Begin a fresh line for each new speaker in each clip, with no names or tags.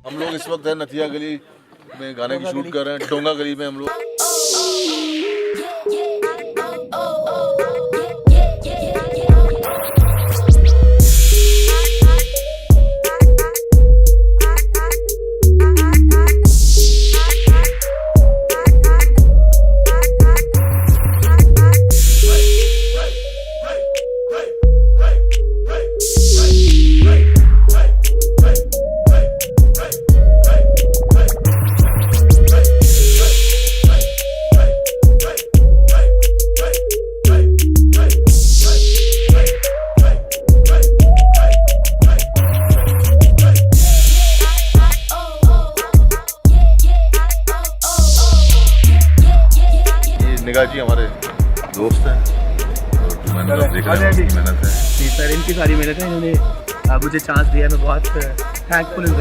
हम लोग इस वक्त है नथिया गली में गाने की शूट कर रहे हैं, टोंगा गली में हम लोग। निगा जी हमारे दोस्त हैं और मैंने देखा मेहनत है
जी सर, इनकी सारी मेहनत है, इन्होंने मुझे चांस दिया, मैं बहुत थैंकफुल हूँ।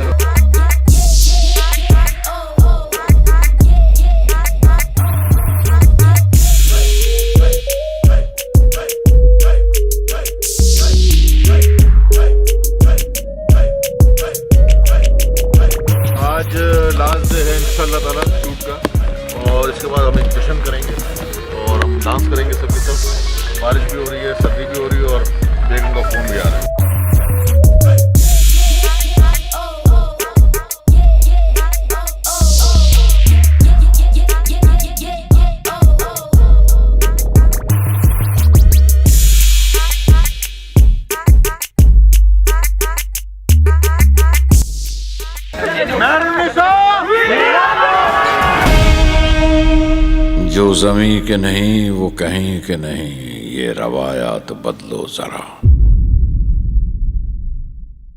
आज लास्ट डे है इंशाल्लाह ताला शूट का, और इसके बाद हम एक जश्न करेंगे और हम डांस करेंगे सबके सब। बारिश भी हो रही है, सर्दी भी हो रही है और बेगम का फोन भी आ रहा है।
जो ज़मीं के नहीं वो कहीं के नहीं, ये रवायात बदलो ज़रा।